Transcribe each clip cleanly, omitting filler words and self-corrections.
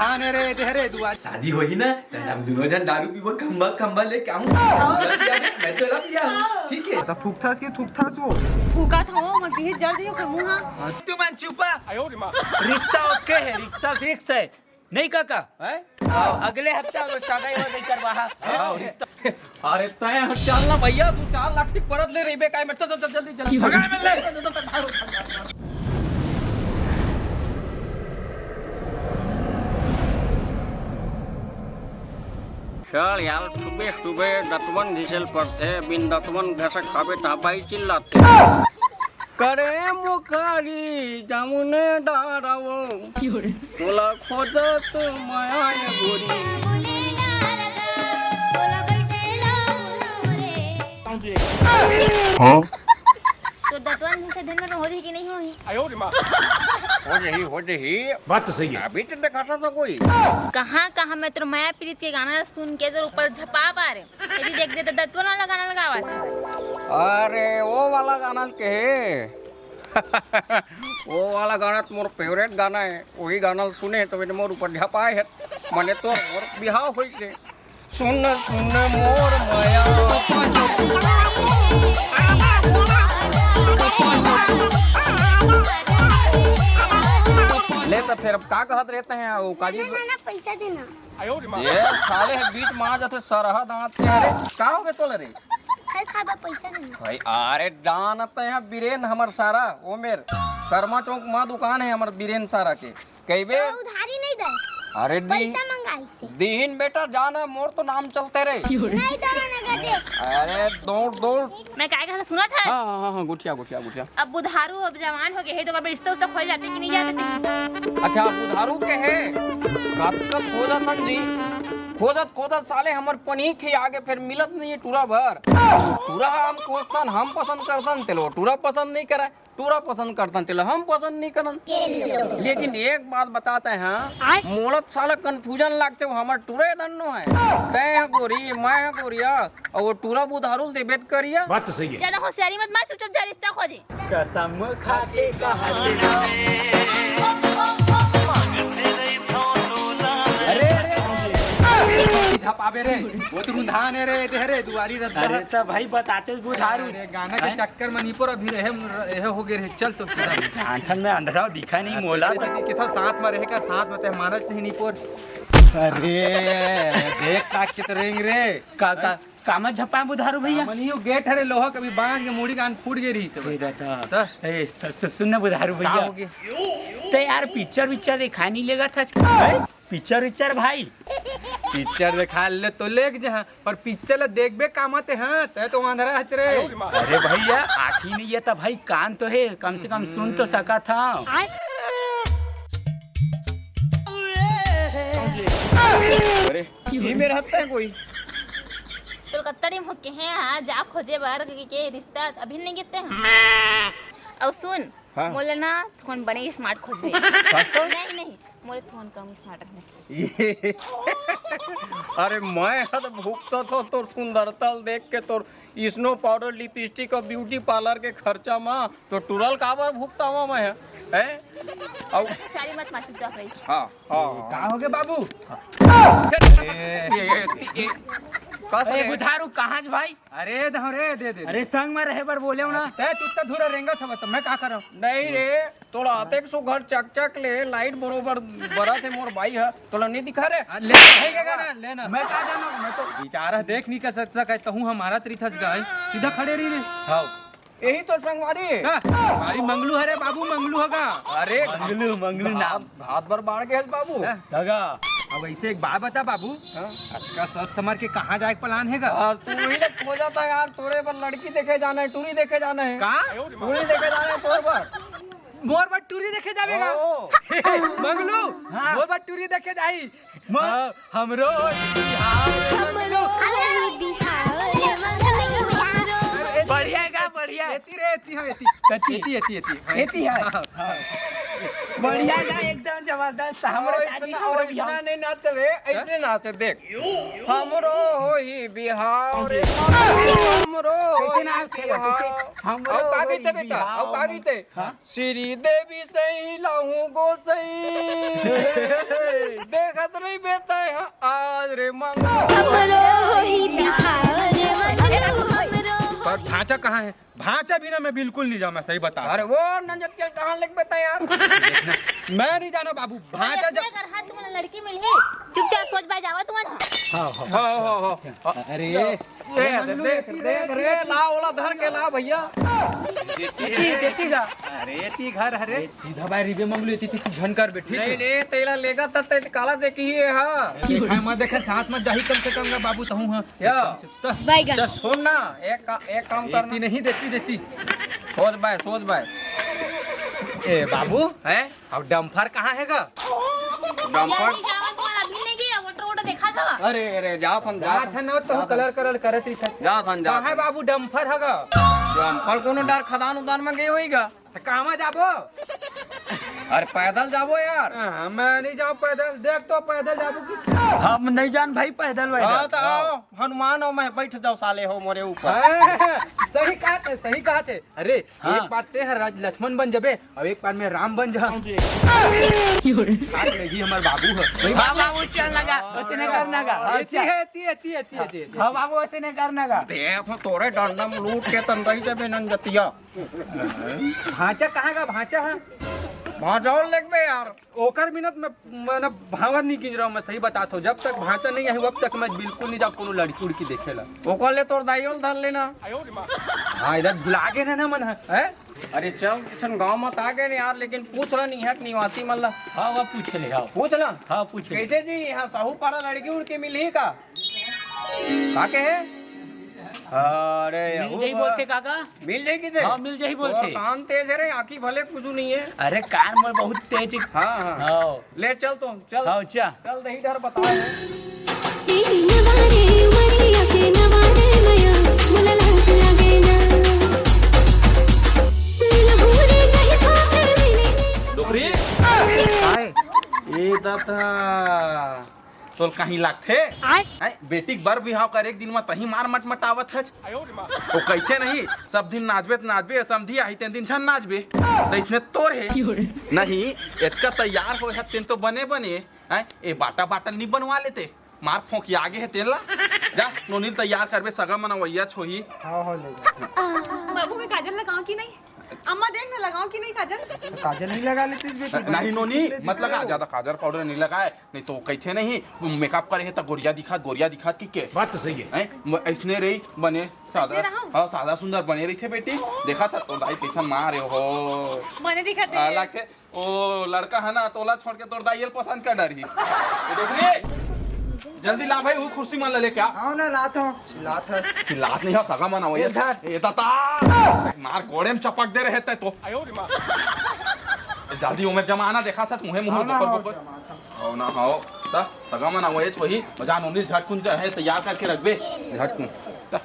धान रे रे दुआ शादी होई ना तो हम दोनों जन दारू पीबो खंबा खंबा लेके आऊं मैं तो लब लिया ठीक है तो फूकथास के थूकथास वो फूका था वो मर भी जड़ दियो कर मुंह तू मन चुपा रिश्ता ओके है रिक्शा फिक्स है नहीं काका अगले हफ्ते शादी हो नहीं करवा रिश्ता अरे तय चलना भैया तू 4 लाख ठीक परत ले रही बे काय में चल जल्दी जल्दी भगा में ले चल यार सुबह सुबह दतवन घिसल पड़ते बिन दतवन घर से खावे टापाई चिल्लाते करे मुखारी जामुने डारावो बोला खोजा तो माया गोरी तो दतवन से दिन में हो रही कि नहीं होई हो रही बात तो सही है अभी तो देखा था कोई कहाँ मैं तो माया प्रीत के गाना सुन के तो ऊपर झपा पा रहे यदि देख दे तो दतवन वाला गाना लगावा अरे वो वाला गाना के वो वाला गाना तो मोर फेवरेट गाना है वही गाना सुने तो मेरे मोर ऊपर झपाए है मने तो मोर बिहाव होई से सुन सुन मोर माया ले तो फिर अब का कहत रहते हैं वो काजी पैसा देना ये साले बीच मार जाते सरहद दांत के अरे का हो गए तोले रे खाबा पैसा देना भाई अरे जानते हैं बीरेन हमर सारा ओ मेर कर्मा चौक मां दुकान है हमर बीरेन सारा के कहबे उधारी नहीं दे अरे पैसा मंगाई से दीन बेटा जाना मोर तो नाम चलते रे नहीं देना ना दे अरे दौड़ दौड़ मैं काय कहा सुना था हाँ गुठिया गुठिया गुठिया अब बुधारू अब जवान हो गए है तो कभी रिश्ता उस्ता खोल जाते कि नहीं जाते अच्छा बुधारू के है कब खोजतन जी खोजत साले हमर पनी के आगे फिर मिलत नहीं है टूरा भर टूरा हम खोजतन हम पसंद करतन तेलो टूरा पसंद नहीं करे टूरा पसंद करतन तेलो हम पसंद नहीं करन लेकिन एक बात बताते हैं मोलत साला कंफ्यूजन लागते हो हमर टूरे दन्नो है तय गोरी मैं गोरिया और वो टूरा बुधारू दे बेट करिया बात तो सही है ज्यादा होशियारी मत मार चुपचाप जा रिश्ता खोजे कसम खा के धपाबे रे वो तो धान रे रे दुआरी रद्दा अरे तो भाई बताते बुधारू गाना के चक्कर में नीपोर अभी रहे हो गए चल तो आंखन में अंधेरा दिखा नहीं मोला किथा साथ में रहेगा साथ में ते मारत नहीं नीपोर अरे देख का कितरेंग रे का कामा झपा बुधारू भैया मनियो गेट हरे लोहा कभी बांध के मुड़ी कान फूट गई रही सब दादा ए सुन बुधारू भैया तो यार पिक्चर दिखा नहीं लेगा था पिक्चर भाई पिक्चर दिखा ले तो लेक जहां पर पिक्चर देखबे कामते हैं तो अंधेरा हच रे अरे भैया आँखी नहीं है तो भाई कान तो है कम से कम सुन तो सका था अरे ये मेरे हाथ में कोई कलकत्ता में के हैं हां जा खोजे बाहर के रिश्ता अभी नहीं गिरते हैं और सुन बोले ना फोन बने स्मार्ट खोज दे नहीं मोरे फोन कम स्मार्ट रखना अरे मैं हद भूखता था तोर सुंदरता देख के तोर स्नो पाउडर लिपस्टिक और ब्यूटी पार्लर के खर्चा में तो टूरल काबर भूखता हुआ मैं है और सारी मत मार चुप रही हां का हो गए बाबू अरे बुधारू कहाँ भाई अरे दे अरे संग में रहे बर बोले ना ते तू तो धुरा रेंगा था तो मैं का करो नहीं रे तोला अतेक सो घर चक ले लाइट बरोबर बरा थे मोर भाई है तोला नहीं दिखा रे ले रहेगा ना लेना मैं का जानो मैं तो बेचारा देख नहीं कर सकता हूं हमारा तरीथस गए सीधा खड़े रही रे हां यही तो संगवारी हमारी मंगलू है रे बाबू मंगलू होगा अरे मंगलू नाम हाथ भर बाढ़ के बाबू लगा अब ऐसे एक बात बता बाबू का सच समझ के कहाँ जाए प्लान है और तू ही लग हो जाता यार तोरे पर लड़की देखे जाना है टूरी देखे जाना है का टूरी देखे जाना है तोर पर मोर पर टूरी देखे जावेगा मंगलू मोर पर टूरी देखे जाई हमरो हमरो बिहार बढ़िया बढ़िया एती रे एती हाँ एती कच्ची? एती है बढ़िया ना एकदम जबरदस्त हमरे शादी हमरे बिहाव नहीं नाचते रे ऐसे नाचे देख हमरो होई बिहाव रे हमरो कैसे नाचते हो? हमरो का गईते बेटा अब का गईते श्री देवी सही लाहू गोसई देखत नहीं बेटा आज रे मंगल पर भांचा कहाँ है? भांचा भी ना मैं बिल्कुल नहीं जाऊँ, मैं सही बता। अरे वो नंजत के कहां लिख बेटा यार मैं नहीं जाना बाबू, भांचा जब अगर हाथ तुम्हारा लड़की मिल है चुपचाप सोच बाय जावा तुम्हारा। अरे देख रे ला ओला धर के ला भैया देती जा। अरे ती घर हरे सीधा बाय रिबे मंगलू एती ती झनकर बैठी नहीं ले तेला लेगा तते काला देखी है हां देखा मत देखे साथ मत जाही कम से कम ना बाबू तहू हां या बैगन सुन ना एक काम एती करना नहीं देती सोच बाय ए बाबू है अब डम्फर कहाँ है गा? डम्पर जावा तुम्हारा अभी नहीं गया वोटर देखा था। अरे जा फन जा जा था ना तो कलर करत रही था। जा फन जा कहाँ है बाबू डम्फर है गा? डम्पर कोनो डर खदान उदान में गई होईगा तो कहाँ जाबो? अरे पैदल जाबो यार मैं नहीं जाऊँ पैदल, देख तो पैदल जाबो की हम नहीं जान भाई पैदल हाँ तो आओ हनुमान और मैं बैठ जाओ साले हो मोरे ऊपर सही कहा थे। अरे एक बात ते है लक्ष्मण बन जबे और एक बार में राम बन जा। लगी हमारे बाबू है। हां बाबू चल लगा वैसे नहीं करना का एती हां बाबू वैसे नहीं करना का देख तोरे डंडम लूट के तन गई जबे नंजतिया भांचा कहाँ का? भांचा है वहां जाओ लेके यार ओकर मिनट में मैं भावर नहीं गिन रहा हूँ, मैं सही बताता हूँ। जब तक भांचा नहीं है अब तक मैं बिल्कुल नहीं जाऊँ कोनो लड़की उड़की देखेला। ओकर ले तोर दाइयोल धर लेना हाँ इधर लागे ना मन है। अरे चल किशन गांव मत आ गए यार लेकिन पूछ रहा नहीं है निवासी मल्ला हां वो पूछ ले हां पूछ ला हां पूछ ले कैसे जी यहाँ साहू पारा लड़की उड़ के मिली का के है अरे मिल जाई बोल के काका मिल जाएगी दे हां मिल जाई बोल के कान तेज है रे आंखी भले कुछ नहीं है अरे कान मोर बहुत तेज हाँ हाँ हां ले चल तुम चल हां चा चल दही इधर बता डोकरी ए दादा तोल कहीं लागथे बेटी बर बिहाव कर एक दिन में तही मार मटमटावत है तो कैसे नहीं सब दिन नाचबे समझी आई तेन दिन छन नाचबे तो इसने तोर है नहीं इतका तैयार हो है तेन तो बने हैं ए बाटा बाटल नहीं बनवा लेते मार फोंकी आगे है तेला जा नोनील तैयार करबे सगा मनवैया छोही बाबू मैं काजल लगाऊं कि नहीं? अम्मा देख ना लगाऊं कि नहीं काजल? काजल नहीं लगा लेती इस बेटी नहीं नोनी मत लगा ज्यादा काजल पाउडर नहीं लगाए नहीं तो कैसे नहीं मेकअप करे है तो गोरिया दिखात की के बात तो सही है ऐसने रही बने सादा हाँ सादा सुंदर बने रही थे बेटी देखा था तो दाई कैसा मारे हो मने दिखाते हैं। लगते ओ लड़का है ना तोला छोड़ के तोर दाई पसंद कर डरी देखिए जल्दी ला भाई वो कुर्सी मान ले क्या आओ ना लात नहीं हो सगा मना ये दाता मार गोड़े में चपक दे रहे थे तो जल्दी उम्र जमाना देखा था तुम्हें मुंह बकर हो ना हो ता सगा मना वो छोही जान उन्हीं झटकुन है तैयार करके रखबे झटकुन का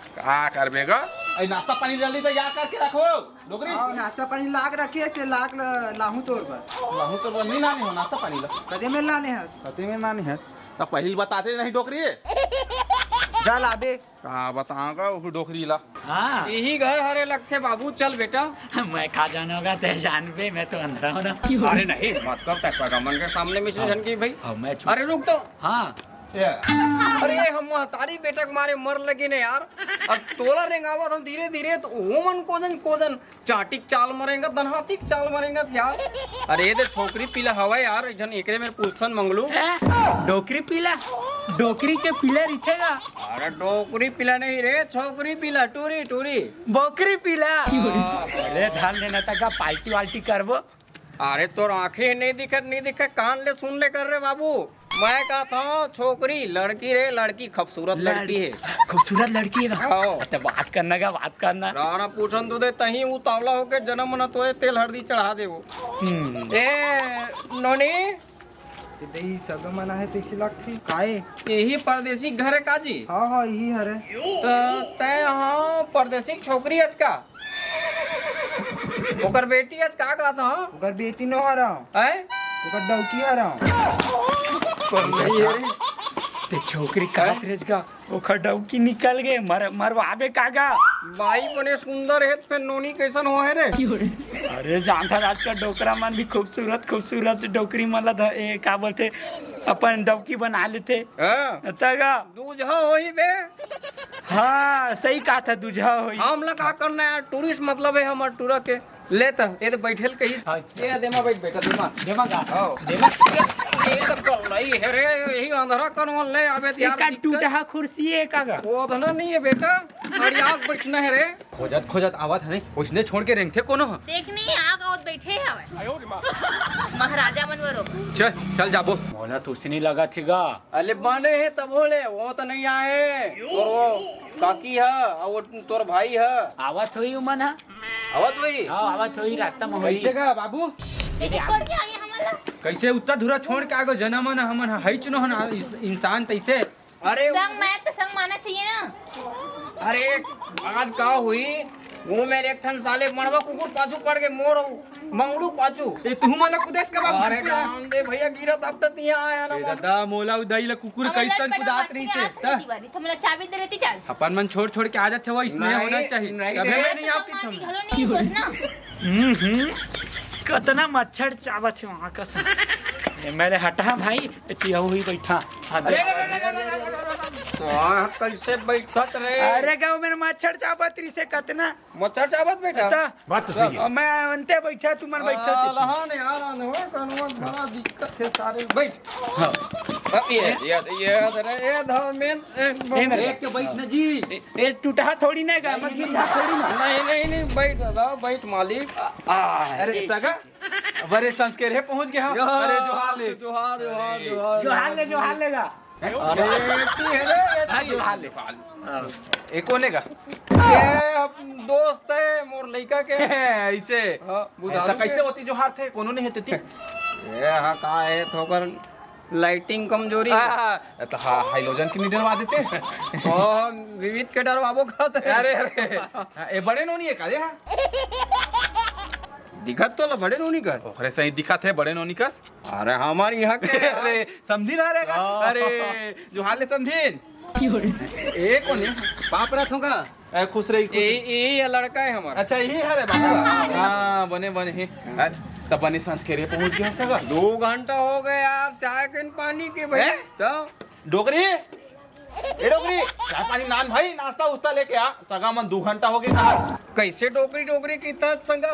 करबेगा ए नाश्ता पानी जल्दी तैयार करके रखो डोगरी आओ नाश्ता पानी लाग रखिए से लाहू तोर पर लाहू तो नहीं नानी हो नाश्ता पानी ला कदे में लाने हैं कते में नानी है तो पहली बताते नहीं डोकरी जा लाबे कहाँ बताऊंगा वो डोकरी ला हां यही घर हरे लगते बाबू चल बेटा मैं खा जानूंगा ते जानबे मैं तो अंधरा हूं ना अरे नहीं मत कर टक्का मन के सामने में से की भाई अब मैं अरे रुक तो हां अरे हम महतारी बेटक मारे मर लगे ने यार अब तोला रेंगावत हम धीरे धीरे तो ओ मन कोजन चाटिक चाल मरेंगा दनहातिक चाल मरेंगा यार अरे ये छोकरी पीला हवा यार जन एकरे में पूछथन मंगलू डोकरी पीला डोकरी के पीला रिखेगा अरे डोकरी पीला नहीं रे छोकरी पीला टूरी बोकरी पीला अरे धान लेना तक का पार्टी वाल्टी करबो अरे तोर आंखें नहीं दिखे कान ले सुन ले कर रे बाबू मैं कहता हूँ छोकरी लड़की रे लड़की खूबसूरत लड़की है खूबसूरत लड़की है ना हाँ। तो बात करना राना पूछन तो दे तही उतावला होके जन्म न तो तेल हल्दी चढ़ा दे वो ए नोनी दही सब मना है तो इसी लगती काए यही परदेसी घर है काजी हाँ यही हरे तो तय हाँ परदेसी छोकरी आज का ओकर बेटी आज का कहत हूं ओकर बेटी न हरा हैं ओकर डौकी हरा ते छोकरी कहत रेज का ओखर डौकी निकल गए मरवाबे कागा बाई बने सुंदर है फिर नोनी कैसन हो है रे अरे जानता आज का डोकरा मन भी खूबसूरत डोकरी मन ला का बोलते अपन डौकी बना लेते हां तगा दूझा होई बे हाँ सही कहा था दूझा होई हम ला का करना यार टूरिस्ट मतलब है हमार टूरा के लेता ये तो बैठल कहीं ये देमा बैठ बेटा देमा का देमा ये तो कर रही है रे यही अंधरा कौन ले आबे यार एक टूटा कुर्सी है कागा वो धना नहीं है बेटा और आग बैठना है रे खोजत आवत है नहीं उसने छोड़ के रेंगथे कोनो ह? देख नहीं आग और बैठे हवे महाराजा बनवरो चल जाबो मोला तो उसी नहीं लगा थीगा अरे बने है तब बोले वो तो नहीं आए और वो काकी है और वो तोर भाई है आवत होई उमन हा आवत भाई हां आवत होई रास्ता में होई कैसे का बाबू लेकिन छोड़ के आगे हमला कैसे उतना धुरा छोड़ के आगो जनमन हमन हई चुनो हन इंसान तैसे अरे संग मैं तो संग माना चाहिए ना अरे आज का हुई वो मेरे एक ठन साले मरवा कुकुर पाछू पड़ के मोर मंगड़ू पाछू ए तू मला कुदेस का बाबू अरे राम दे भैया गिरत अब तक यहाँ आया ए ना दादा मोला उदाई ला कुकुर कैसन कुदात रही से तो मला चाबी दे रहती चल अपन मन छोड़ के आ जाते हो इसने नहीं, होना चाहिए नहीं, कभी नहीं, मैं नहीं आपकी घलो तुम नहीं सोचना कतना मच्छर चावत है वहां का मेरे हटा भाई तिया हुई बैठा कैसे बैठत रे अरे गाँव में मच्छर चावत रही से कतना मच्छर चावत बेटा बात तो सही है। मैं अंते बैठा तू मन बैठा लहान यार आने हो कनवा बड़ा दिक्कत है सारे बैठ ये धर्मेंद्र देख के बैठ ना जी ए टूटा थोड़ी ना गा मत गिरा थोड़ी ना नहीं बैठ दादा बैठ मालिक अरे सगा बड़े संस्कार है पहुंच गया अरे जोहार जो हाल लेगा अरे की है रे जो हाल ले एक कोने का ये दोस्त है मोर लइका के ऐसे हाँ, बुझा ऐसा दो कैसे के। होती जो हाथ है कोनो नहीं हेती ये हाँ का है थोकर लाइटिंग कमजोरी तो हाँ हाइलोजन की निधन वाद देते और विविध के डरवाबो खाते अरे ए बड़े नोनी है का ये दिखत तो ला बड़े नोनी कर अरे सही दिखा थे बड़े नोनी कस अरे हमारे यहाँ के अरे समझी ना रे अरे जो हाल ले समझीन ए कौन है बाप रहा होगा खुश रही ये लड़का है हमारा अच्छा यही है रे बाप हाँ बने है तब बने सांझ के रे पहुंच गया सगा 2 घंटा हो गए आप चाय के पानी के भाई तो डोगरी ए डोगरी चाय पानी नान भाई नाश्ता उस्ता लेके आ सगा मन 2 घंटा हो गए कहा कैसे टोकरी की तत संगा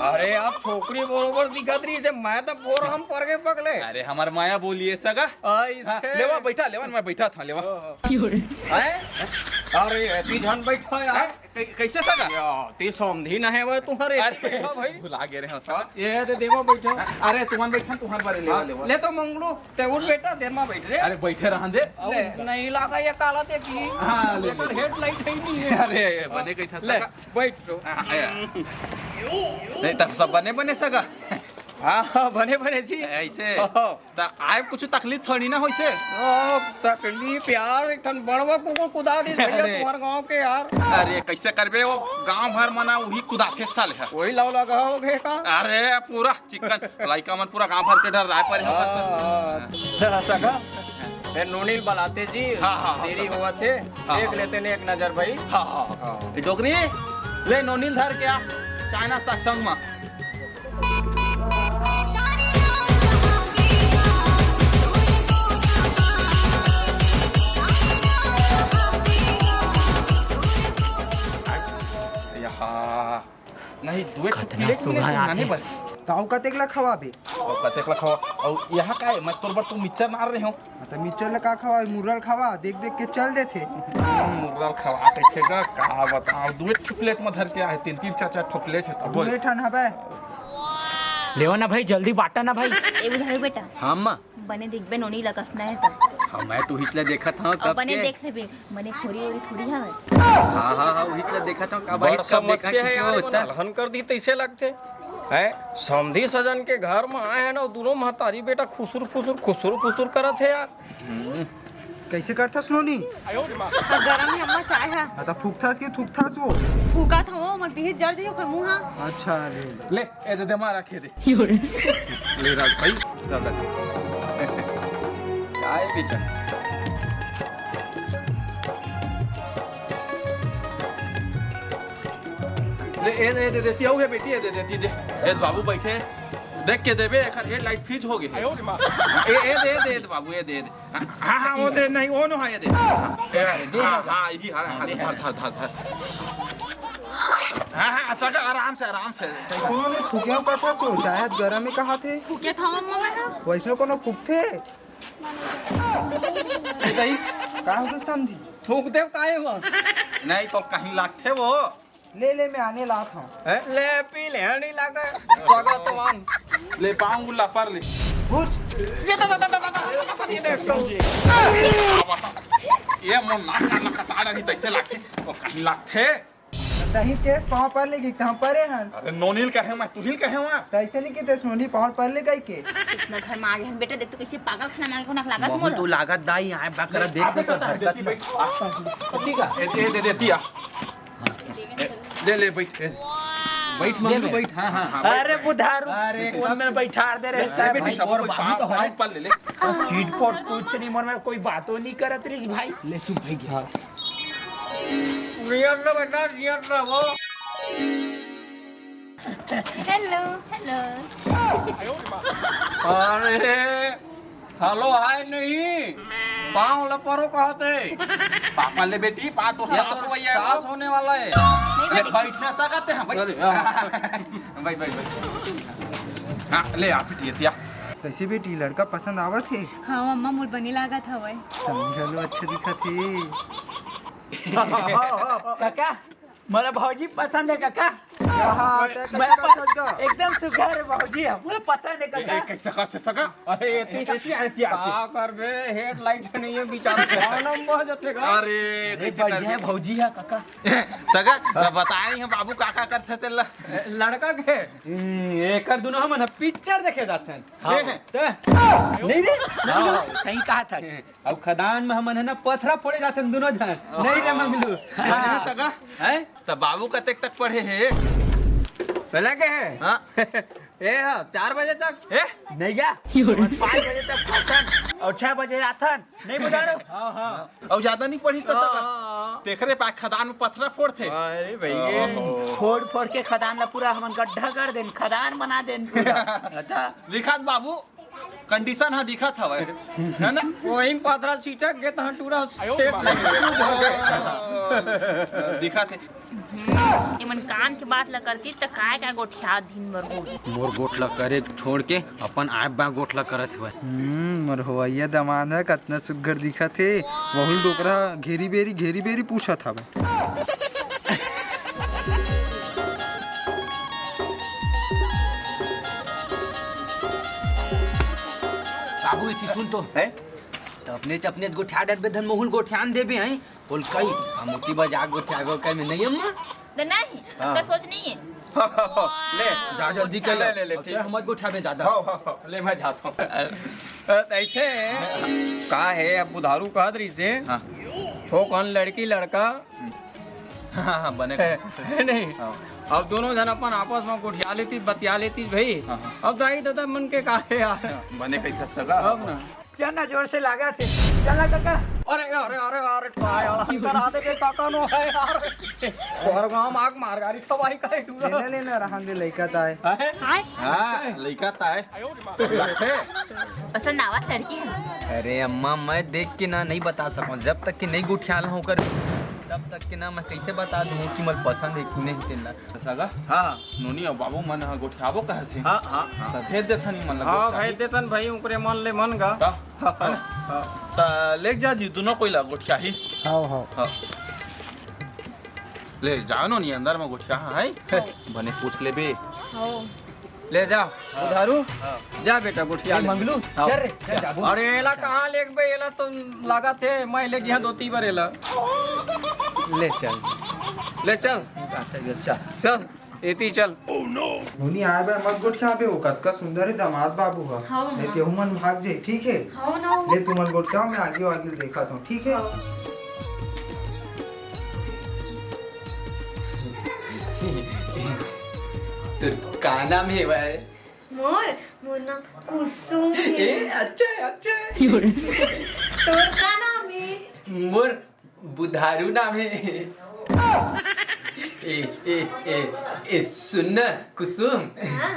अरे आप छोकरी बरोबर दिखत रही से मैं तो पोर हम पर के पकले अरे हमार माया बोलिए सगा हाँ, लेवा बैठा लेवा मैं बैठा था लेवा अरे ती जन बैठा यार कैसे सगा ती समझी ना है वो तुम्हारे बैठा भाई भुला गए रे सगा ये तो देवा बैठा अरे तुमान बैठा तुमान बारे लेवा लेवा ले तो मंगलू ते उठ बेटा देर में बैठ रे अरे बैठे रहन दे नहीं लगा ये काला ते की हाँ, ले, ले। हेडलाइट है नहीं है अरे बने कहीं था ले सगा बैठ रो नहीं तब सब बने सगा हाँ बने जी ऐसे ता आए कुछ तकलीफ थोड़ी ना होइसे तकलीफ यार एक ठन बड़वा कुकुर कुदा दी भैया अरे। तुम्हारे गांव के यार अरे कैसे करबे वो गांव भर मना वही कुदाफे साल है वही लाव लगा हो घेटा अरे पूरा चिकन लाइका मन पूरा गांव भर के डर राय पर है सका फिर नोनील बलाते जी हाँ, देरी सका। हुआ थे हाँ, देख हाँ। लेते ने एक नजर भाई हां हां डोगरी ले नोनील धर के आ चाइना तक संग में नहीं दुए कितना सुबह आते। ताऊ कतेक ला खवाबे और कतेक ला खाओ और यहाँ का है मैं तोर बर तू मिक्सचर मार रहे हो तो मिर्चर ला का खवा मुरल खवा देख देख के चल देथे मुर्गा खवा के खेगा का बताओ दुए प्लेट में धर के आए 3-3 4-4 प्लेट है तो बोल दुए ठन हबे लेवा ना भाई जल्दी बांटा ना भाई ए उधर बेटा हम बने देखबे नोनी लगसना है तब हाँ मैं तो हिचले देखा था और कब बने के देख लेबे मने खोरी ओरी थोड़ी है हाँ हिचले देखा था कब बड़ समस्या है यार होता हन कर दी तैसे लगते है समधी सजन के घर में आए हैं ना दोनों महतारी बेटा खुसुर फुसुर करत है यार कैसे करथस नोनी? गरम है अम्मा चाय है आता फूकथस कि थूकथस वो? फूका था वो मर बिहे जड़ जाइयो कर मुंह हां। अच्छा ले ए दे मारा खे दे ले राज भाई सब चाय बेटा ले ए दे देती है बेटी ए दे देती दे ए बाबू बैठे देख के देबे एखर हेडलाइट फ्यूज हो गई ए दे बाबू ए दे हां हां वो दे नहीं वो नो है दे हां यही धर हां सगा आराम से उन्होंने फूकिया कथस वो चाहे गरम ही कहा थे फूके था अम्मा मैं वैसनो कोनो फूकथे सही का हो समझी? थूक दे काहे हुआ नहीं तो कहीं लागथे वो ले मैं आने लात हूं। ले पी ले नहीं लगा स्वागत तो मान ले पाऊं गुल्ला पर ले बुझ ये मोर नाक कटा रही तैसे लागथे तो कहीं लागथे तही तेज पाँव पर ले गई कहां परे हन? अरे नोनील कहे मैं तुहिल कहे वहां तैसे नहीं कि तेज नोनी पाँव पर ले गई के इतना घर में आ गए हम बेटा देख तो कैसे पागल खाना मांगे को ना लागत बहुत मोर तू लागत दाई आए बकरा देख के तो हरकत में ठीक है ए दे देती आ ले बैठ बैठ मंगलू बैठ हां हां अरे बुधारू अरे कौन में बैठा दे रे बेटी सब कोई पाँव पर ले ले चीटपट कुछ नहीं मन में कोई बातों नहीं करत रिस भाई ले तू भाई गया रियल लो बेटा रियल लो वो हेलो अरे हेलो आए नहीं पाँव लपरो कहते पापा ले बेटी पा तो सास भैया सास होने वाला है अरे बैठ ना सकते हैं बैठ हां ले आप बिटिया कैसे बेटी लड़का पसंद आवत है? हां अम्मा मोर बनी लागत हवे समझलो अच्छा दिखा थे काका मला भौजी पसंद है काका एकदम सुघर भौजी है मुझे पसंद है काका कैसे करते सका अरे एती का कर बे हेडलाइट नहीं है बेचारा गाना बह जाते का अरे कैसे कर बढ़िया भौजी है काका सगा बताए हैं बाबू काका करते थे लड़का के एकर दोनों हम पिक्चर देखे जाते हैं नहीं रे सही कहा था अब खदान में हमन है ना पथरा फोड़े जाते हैं दोनों जन नहीं रे मंगलू सगा है तब बाबू कतेक तक पढ़े हैं पहले के है हाँ ए 4 बजे तक ए नहीं गया 5 बजे तक खातन और 6 बजे आथन नहीं बुझा रहे हां हां और ज्यादा नहीं पढ़ी तो सगा देख रे पा खदान में पथरा फोड़ थे अरे भैया फोड़ के खदान ला पूरा हमन गड्ढा कर देन खदान बना देन पूरा दिखात बाबू कंडीशन है दिखा था है ना वही पथरा सीटक के तहां टूरा स्टेप दिखा थे इमन कान के बात ला करती त काय काय गोठिया दिन भर हो मोर गोठला करे छोड़ के अपन आए बा गोठला करत हुए मोर होइया दमाद है कितना सुघर दिखा थे बहुल डोकरा घेरी बेरी पूछा था बाबू इति सुन तो है तो अपने गोठा डर बेधन मोहुल गोठ्यान देबे हैं बोल कई मोती बजा गोठा गो कह में नहीं अम्मा तो नहीं अंदर सोच नहीं है ले जा जल्दी कर ले ठीक हमर गोठा में ज्यादा ले मैं जाता हूँ ऐसे का है अब बुधारू कहत रही से हो कौन लड़की लड़का हाँ बने नहीं अब दोनों जन अपन आपस में गोठिया लेती बतिया लेती भाई अब दाई दादा मन के काहे यार बने कैसे सगा अब ना चल ना जोर से लगा थे चला काका अरे अरे अरे अरे काय करा दे के काका नो है यार और गांव आग मार गाड़ी खवाई करे टूरा लेना रहन दे लइका ताए हाँ लड़का ताए पसंद आवा लड़की है अरे अम्मा मैं देख के ना नहीं बता सकूं जब तक कि नहीं गुठियाल होकर तब तक के ना मैं कैसे बता दूं कि मैं पसंद है कि नहीं तेला सगा हां नोनी और बाबू मन गोठियाबो कहे थे हां हां भेज देथन मन लगा हां भाई देतन भाई ऊपरे मन ले मन गा ता ले जा जी दोनों कोई ला गोठिया ही हां ले जाओ नोनी अंदर में गोठिया है बने पूछ लेबे हो ले जा उधारू जा बेटा गुठिया मंगलू चल रे चल जाबू अरे एला कहां लेक बे एला तो लगा थे मैं ले गया 2-3 बार एला ले चल ले चल अच्छा चल एती चल। नोनी आए बे मत गोठ के वो कतका सुंदर है दामाद बाबू हा। हाँ, हाँ। ले तेहू मन भाग जाए ठीक है। हाँ ना ले तू मन गोठ के मैं आगे आगे देखा था ठीक है। तो का नाम है भाई? मोर मोर नाम कुसुम है। अच्छा है, अच्छा है। तोर का नाम है? मोर बुधारू नाम है। ए ए ए ए सुन ना कुसुम, हाँ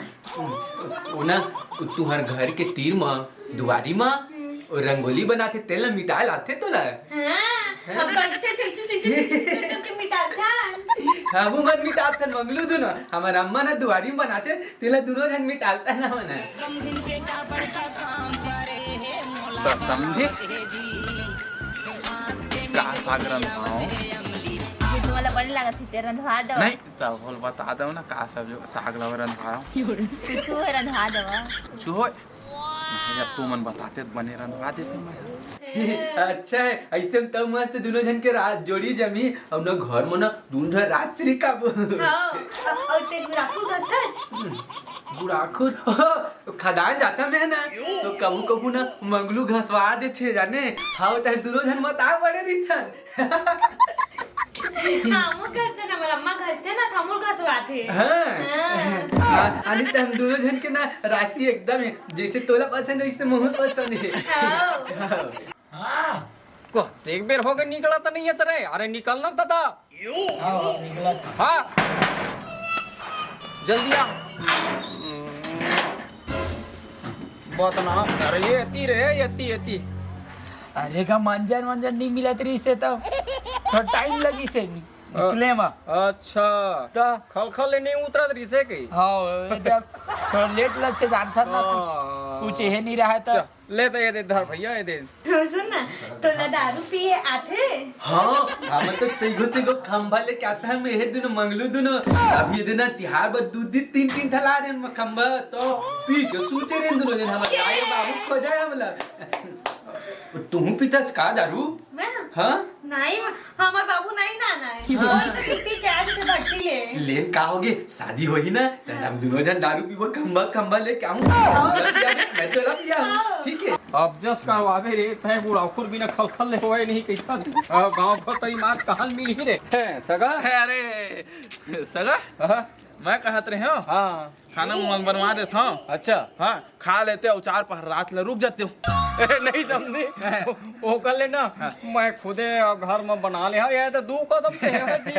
वो ना तुहर घर के तीर में दुआरी में रंगोली बनाते तेल मिटाए लाते तो ला। हाँ अब अच्छा करके मिटाता। हमू मन मिटात थन मंगलू दुनो हमार अम्मा ना दुआरी में बनाते तेला दोनों जन मिटालता ना मना। तो समझे का सागरन भाव ये तुम्हाला बड़ी लागत थी तेरा रंधवा दो नहीं तो बोल बता दो ना का सब जो साग लवरन भाव तू रंधवा दो जो हो नहीं जब तू मन बताते तो बने रंधवा देते मैं। अच्छा है ऐसे में तब मस्त दोनों जन के रात जोड़ी जमी और ना घर में ना दोनों रात श्री का हाँ और ते गुराखुर घसत। गुड़ाखुर खदान जाता मैं ना तो कबू कबू ना मंगलू घसवा देते जाने हाँ तार दोनों जन मत आ बड़े रिथन। हमू करते ना, मेरा अम्मा घसते ना हमू घसवाते। हाँ आणि हम दोनों जन के ना राशि एकदम है जैसे तोला पसंद है वैसे बहुत पसंद है। को एक बेर हो गए निकला तो नहीं है तेरे अरे निकलना था हाँ जल्दी आ बहुत ना अरे ये एती रे एती अरे का मंजन नहीं मिला तेरी से तो थोड़ा टाइम लगी से निकले में। अच्छा तो खल नहीं उतरा रिसे के हाँ थोड़ा लेट लगते जानता ना कुछ है नहीं रहा था। ले तो ये दे धर भैया ये दे। तो सुन ना तो ना दारू पिए आते। हाँ हम तो सीगो खंभा लेके आता है मैं दोनों मंगलू दोनों अभी दिन तिहार पर दूध तीन थला रहे खंभा तो पी के सूते रहे दोनों दिन हमारे आए बाबू खो जाए हमला। तुम पीतस का दारू? मैं हाँ नहीं हमार बाबू नहीं नाना है। और तो पी के आज से भट्टी ले। लेन का होगे शादी होगी ना तो हम दोनों जन दारू पीबो खंभा लेके आऊं मैं तो लब जाऊं ठीक है। अब जस करवावे रे तै बुढ़ाखुर बिना खल ले होए नहीं कैसा गांव भर तरी मार कहल मिल ही रे है सगा अरे सगा मैं कहत रहे हो हाँ खाना मन बनवा देता हूँ। अच्छा हाँ खा लेते हो 4 रात ले रुक जाते हो। नहीं समझे वो कर लेना मैं खुदे घर में बना ले ये तो 2 कदम पे है ठीक।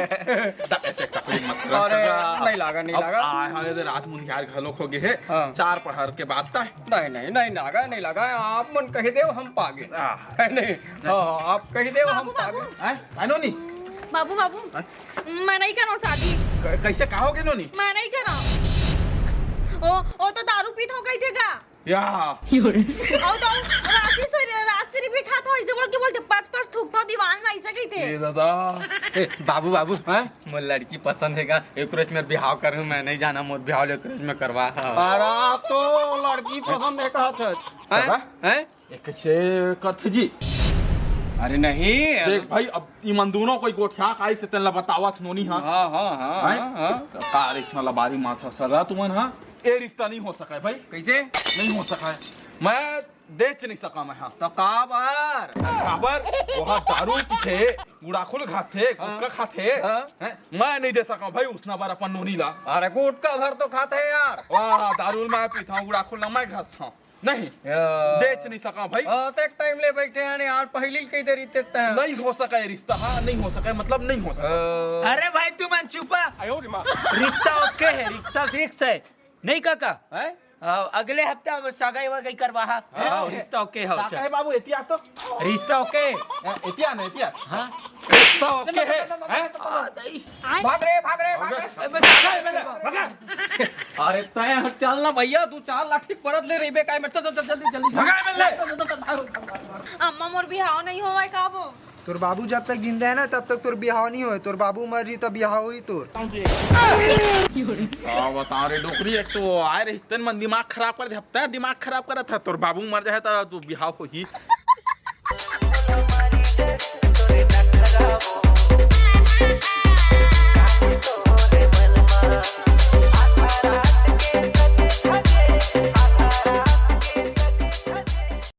अरे नहीं लगा हाँ रात मुनियार घलो खो गए है हाँ। 4 पहर के बाद तक नहीं लगा आप मन कही दे हम पागे नहीं हाँ आप कही दे हम पागे नोनी बाबू मैं नहीं कर रहा हूँ शादी। कैसे कहोगे नोनी? मैं नहीं कर रहा हूँ। ओ तो दारू पीता हूँ कही थे का या और तो राशि भी खाता हूँ ऐसे बोल के बोलते 5 थूकता हूँ दीवार में ऐसा कही थे। दादा बाबू मोर लड़की पसंद है का एक में बिहाव करूँ मैं नहीं जाना मोर बिहाव एक में करवा। अरे तो लड़की पसंद है कहा कैसे करते जी? अरे नहीं देख भाई अब ईमन दोनों कोई गोठिया काई से तेला बतावत नोनी हां हाँ का रिश्ता लबारी माथा सगा तुमन हां ए रिश्ता नहीं हो सका है भाई। कैसे नहीं हो सका है मैं देच नहीं सका मैं हां तो काबर वहाँ दारू पीछे गुड़ाखुल खाते गुटखा खाते हैं? मैं नहीं दे सका भाई उसना बार अपन नोनी ला। अरे गुटका भर तो खाते है यार। वाह दारू मैं पीता हूँ गुड़ाखुल ना मैं खाता हूँ नहीं देच नहीं सका भाई। एक टाइम ले बैठे हैं यार पहली कई देरी देते हैं नहीं हो सका ये रिश्ता हाँ नहीं हो सका मतलब नहीं हो सका। अरे भाई तू मन चुपा रिश्ता ओके है रिक्शा फिक्स है नहीं काका हैं? अगले हफ्ता सगाई वगाई करवा रिश्ता ओके हो काका है बाबू एतिया तो रिश्ता ओके एतिया ना एतिया हाँ रिश्ता ओके है भाग रे अरे तय चल ना भैया तू 4 लाठी परत ले रही बेकार में जल्दी अम्मा मोर बिहाव नहीं हुआ है काबो। तोर बाबू जब तक जिंदा है ना तब तक तोर बिहाव नहीं होए। तोर बाबू मर जी तब बिहाव हुई तोर। बता रे डोकरी एक तो आए रही मन दिमाग खराब कर दे दिमाग खराब करा था तोर बाबू मर जाए तो बिहाव हो ही